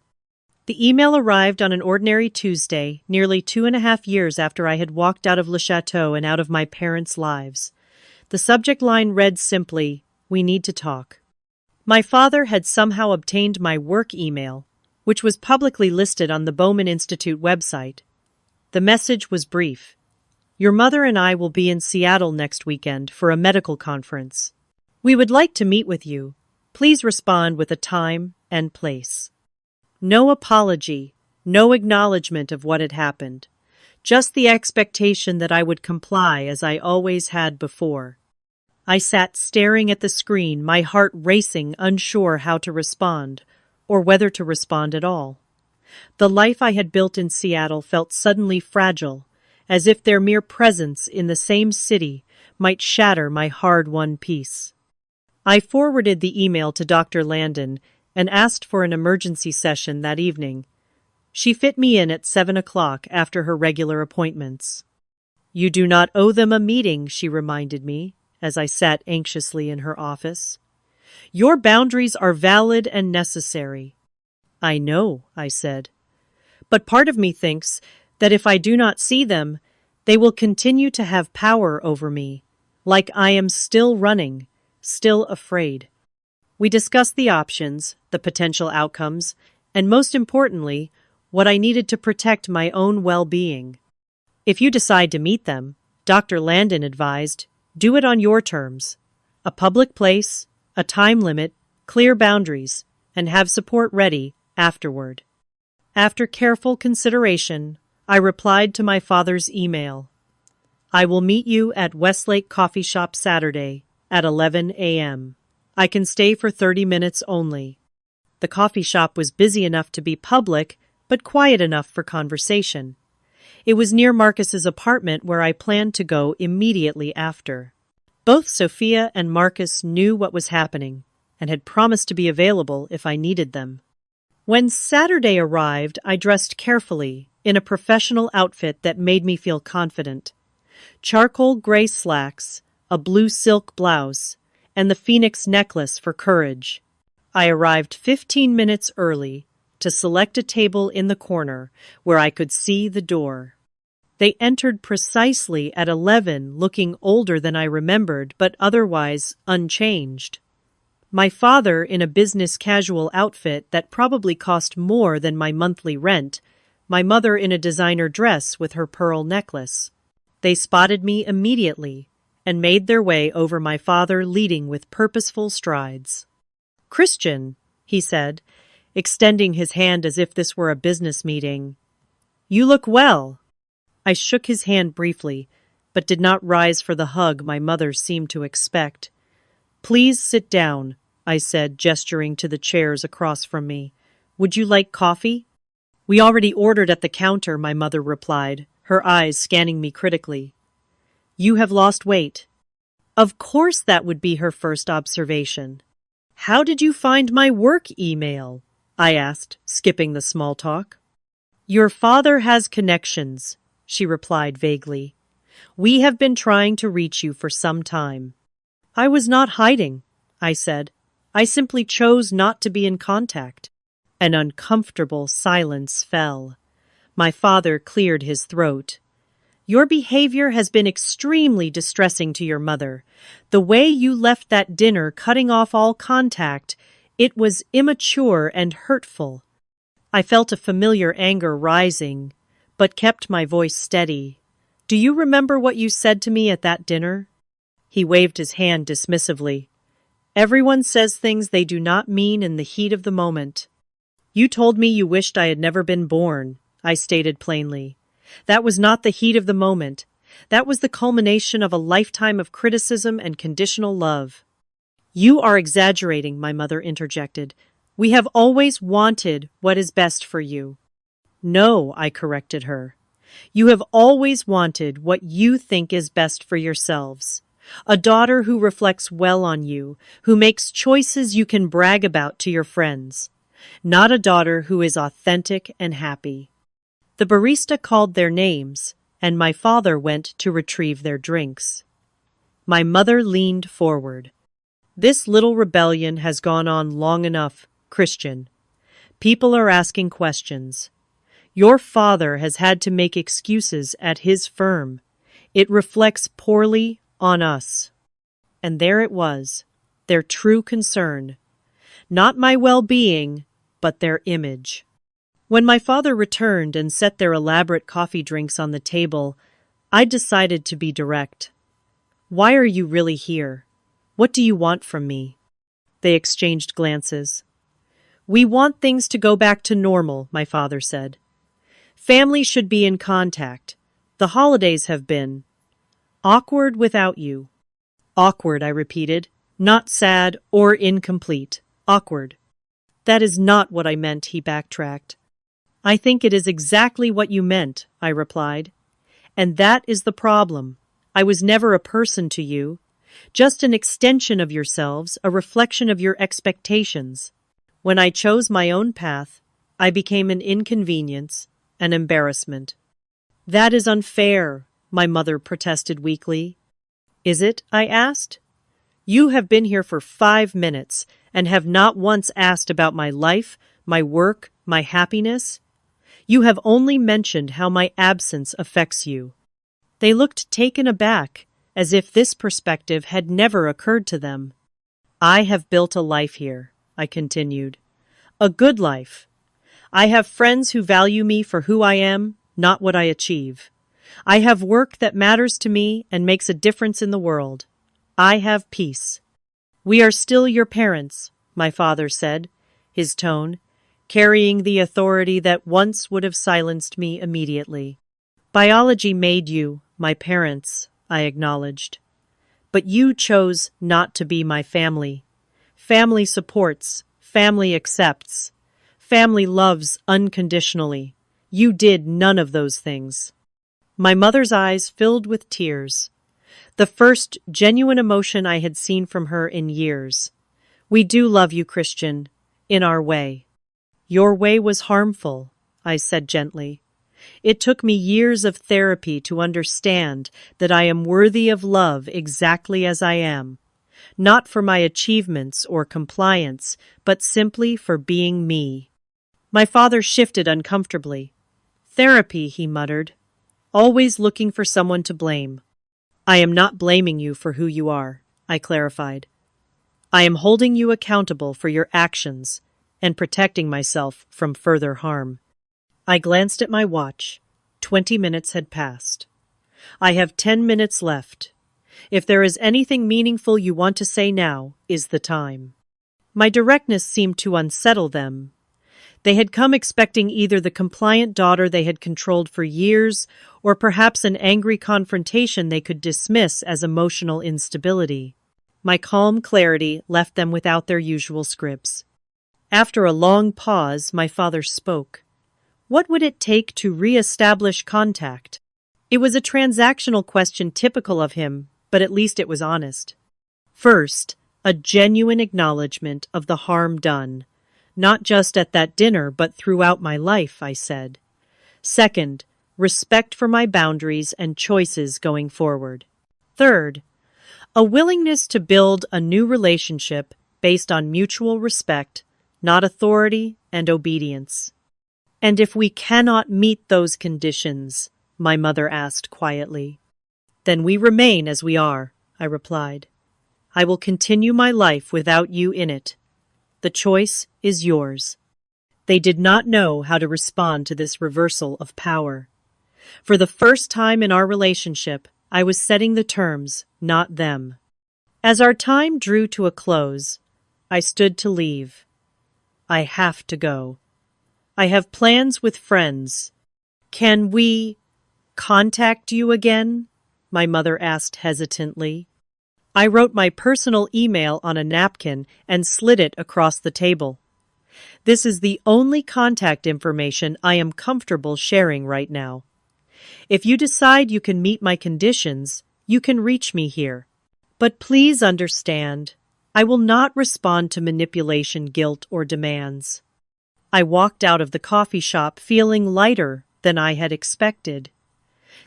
The email arrived on an ordinary Tuesday, nearly 2.5 years after I had walked out of Le Chateau and out of my parents' lives. The subject line read simply, "We need to talk." My father had somehow obtained my work email, which was publicly listed on the Bowman Institute website. The message was brief. "Your mother and I will be in Seattle next weekend for a medical conference. We would like to meet with you. Please respond with a time and place." No apology, no acknowledgement of what had happened. Just the expectation that I would comply as I always had before. I sat staring at the screen, my heart racing, unsure how to respond, or whether to respond at all. The life I had built in Seattle felt suddenly fragile, as if their mere presence in the same city might shatter my hard-won peace. I forwarded the email to Dr. Landon and asked for an emergency session that evening. She fit me in at 7 o'clock after her regular appointments. "You do not owe them a meeting," she reminded me, as I sat anxiously in her office. "Your boundaries are valid and necessary." "I know," I said. "But part of me thinks that if I do not see them, they will continue to have power over me, like I am still running, still afraid." We discussed the options, the potential outcomes, and most importantly, what I needed to protect my own well-being. "If you decide to meet them," Dr. Landon advised, "do it on your terms. A public place, a time limit, clear boundaries, and have support ready afterward." After careful consideration, I replied to my father's email. "I will meet you at Westlake Coffee Shop Saturday at 11 a.m. I can stay for 30 minutes only." The coffee shop was busy enough to be public, but quiet enough for conversation. It was near Marcus's apartment, where I planned to go immediately after. Both Sophia and Marcus knew what was happening and had promised to be available if I needed them. When Saturday arrived, I dressed carefully in a professional outfit that made me feel confident. Charcoal gray slacks, a blue silk blouse, and the Phoenix necklace for courage. I arrived 15 minutes early to select a table in the corner where I could see the door. They entered precisely at 11, looking older than I remembered, but otherwise unchanged. My father in a business casual outfit that probably cost more than my monthly rent, my mother in a designer dress with her pearl necklace. They spotted me immediately and made their way over, my father leading with purposeful strides. "Christian," he said, extending his hand as if this were a business meeting. "You look well." I shook his hand briefly, but did not rise for the hug my mother seemed to expect. "Please sit down," I said, gesturing to the chairs across from me. "Would you like coffee?" "We already ordered at the counter," my mother replied, her eyes scanning me critically. "You have lost weight." Of course that would be her first observation. "How did you find my work email?" I asked, skipping the small talk. "Your father has connections," she replied vaguely. "We have been trying to reach you for some time." "I was not hiding," I said. "I simply chose not to be in contact." An uncomfortable silence fell. My father cleared his throat. "Your behavior has been extremely distressing to your mother. The way you left that dinner, cutting off all contact, it was immature and hurtful." I felt a familiar anger rising, but kept my voice steady. Do you remember what you said to me at that dinner? He waved his hand dismissively. Everyone says things they do not mean in the heat of the moment. You told me you wished I had never been born, I stated plainly. That was not the heat of the moment. That was the culmination of a lifetime of criticism and conditional love. You are exaggerating, my mother interjected. We have always wanted what is best for you. No, I corrected her. You have always wanted what you think is best for yourselves. A daughter who reflects well on you, who makes choices you can brag about to your friends. Not a daughter who is authentic and happy. The barista called their names, and my father went to retrieve their drinks. My mother leaned forward. This little rebellion has gone on long enough, Christian. People are asking questions. Your father has had to make excuses at his firm. It reflects poorly on us. And there it was, their true concern. Not my well-being, but their image. When my father returned and set their elaborate coffee drinks on the table, I decided to be direct. Why are you really here? What do you want from me? They exchanged glances. We want things to go back to normal, my father said. Family should be in contact. The holidays have been awkward without you. Awkward, I repeated. Not sad or incomplete. Awkward. That is not what I meant, he backtracked. I think it is exactly what you meant, I replied. And that is the problem. I was never a person to you. Just an extension of yourselves, a reflection of your expectations. When I chose my own path, I became an inconvenience, an embarrassment. That is unfair, my mother protested weakly. Is it? I asked. You have been here for 5 minutes and have not once asked about my life, my work, my happiness. You have only mentioned how my absence affects you. They looked taken aback, as if this perspective had never occurred to them. I have built a life here, I continued. A good life. I have friends who value me for who I am, not what I achieve. I have work that matters to me and makes a difference in the world. I have peace. We are still your parents, my father said, his tone carrying the authority that once would have silenced me immediately. Biology made you, my parents, I acknowledged. But you chose not to be my family. Family supports, family accepts, family loves unconditionally. You did none of those things. My mother's eyes filled with tears. The first genuine emotion I had seen from her in years. We do love you, Christian, in our way. Your way was harmful, I said gently. It took me years of therapy to understand that I am worthy of love exactly as I am, not for my achievements or compliance, but simply for being me. My father shifted uncomfortably. Therapy, he muttered, always looking for someone to blame. I am not blaming you for who you are, I clarified. I am holding you accountable for your actions and protecting myself from further harm. I glanced at my watch. 20 minutes had passed. I have 10 minutes left. If there is anything meaningful you want to say now, is the time. My directness seemed to unsettle them. They had come expecting either the compliant daughter they had controlled for years, or perhaps an angry confrontation they could dismiss as emotional instability. My calm clarity left them without their usual scripts. After a long pause, my father spoke. What would it take to re-establish contact? It was a transactional question typical of him, but at least it was honest. First, a genuine acknowledgement of the harm done. Not just at that dinner, but throughout my life, I said. Second, respect for my boundaries and choices going forward. Third, a willingness to build a new relationship based on mutual respect, not authority and obedience. And if we cannot meet those conditions, my mother asked quietly, then we remain as we are, I replied. I will continue my life without you in it. The choice is yours. They did not know how to respond to this reversal of power. For the first time in our relationship, I was setting the terms, not them. As our time drew to a close, I stood to leave. I have to go. I have plans with friends. Can we contact you again? My mother asked hesitantly. I wrote my personal email on a napkin and slid it across the table. This is the only contact information I am comfortable sharing right now. If you decide you can meet my conditions, you can reach me here. But please understand, I will not respond to manipulation, guilt, or demands. I walked out of the coffee shop feeling lighter than I had expected.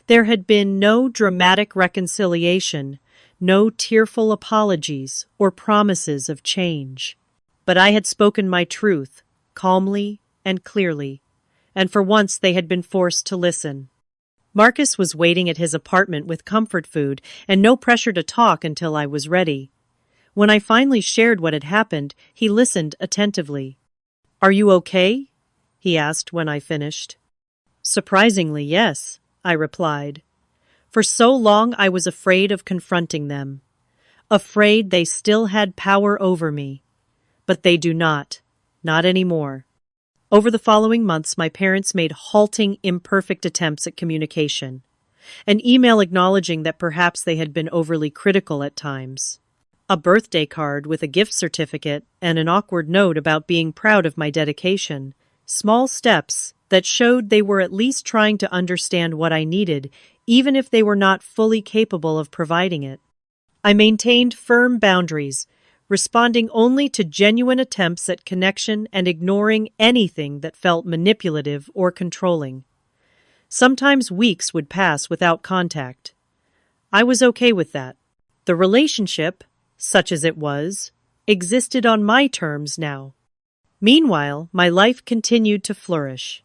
There had been no dramatic reconciliation, no tearful apologies or promises of change. But I had spoken my truth, calmly and clearly, and for once they had been forced to listen. Marcus was waiting at his apartment with comfort food and no pressure to talk until I was ready. When I finally shared what had happened, he listened attentively. "Are you okay?" he asked when I finished. "Surprisingly, yes," I replied. For so long I was afraid of confronting them, afraid they still had power over me. But they do not anymore. Over the following months, my parents made halting, imperfect attempts at communication. An email acknowledging that perhaps they had been overly critical at times. A birthday card with a gift certificate and an awkward note about being proud of my dedication. Small steps that showed they were at least trying to understand what I needed, even if they were not fully capable of providing it. I maintained firm boundaries, responding only to genuine attempts at connection and ignoring anything that felt manipulative or controlling. Sometimes weeks would pass without contact. I was okay with that. The relationship, such as it was, existed on my terms now. Meanwhile, my life continued to flourish.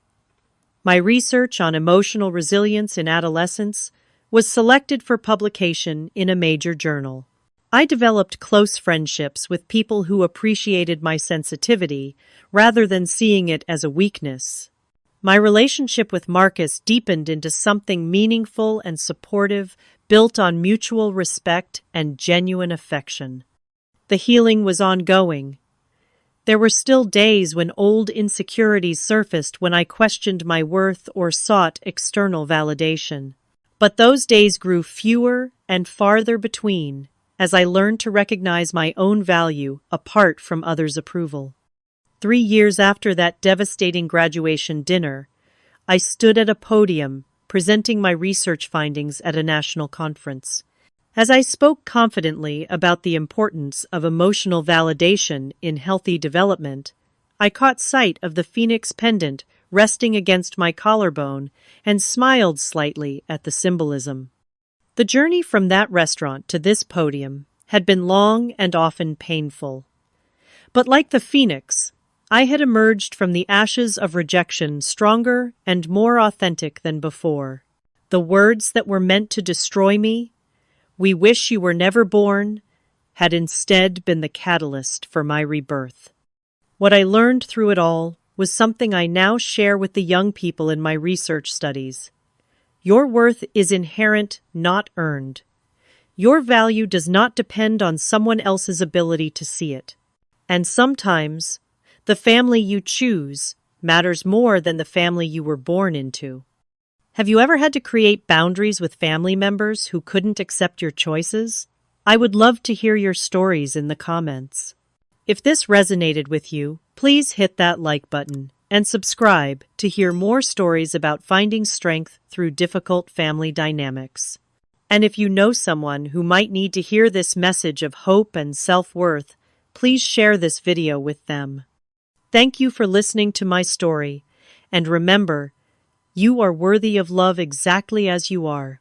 My research on emotional resilience in adolescence was selected for publication in a major journal. I developed close friendships with people who appreciated my sensitivity rather than seeing it as a weakness. My relationship with Marcus deepened into something meaningful and supportive, built on mutual respect and genuine affection. The healing was ongoing. There were still days when old insecurities surfaced when I questioned my worth or sought external validation. But those days grew fewer and farther between as I learned to recognize my own value apart from others' approval. 3 years after that devastating graduation dinner, I stood at a podium presenting my research findings at a national conference. As I spoke confidently about the importance of emotional validation in healthy development, I caught sight of the phoenix pendant resting against my collarbone and smiled slightly at the symbolism. The journey from that restaurant to this podium had been long and often painful. But like the phoenix, I had emerged from the ashes of rejection stronger and more authentic than before. The words that were meant to destroy me, "We wish you were never born," had instead been the catalyst for my rebirth. What I learned through it all was something I now share with the young people in my research studies. Your worth is inherent, not earned. Your value does not depend on someone else's ability to see it. And sometimes, the family you choose matters more than the family you were born into. Have you ever had to create boundaries with family members who couldn't accept your choices? I would love to hear your stories in the comments. If this resonated with you, please hit that like button and subscribe to hear more stories about finding strength through difficult family dynamics. And if you know someone who might need to hear this message of hope and self-worth, please share this video with them. Thank you for listening to my story, and remember, you are worthy of love exactly as you are.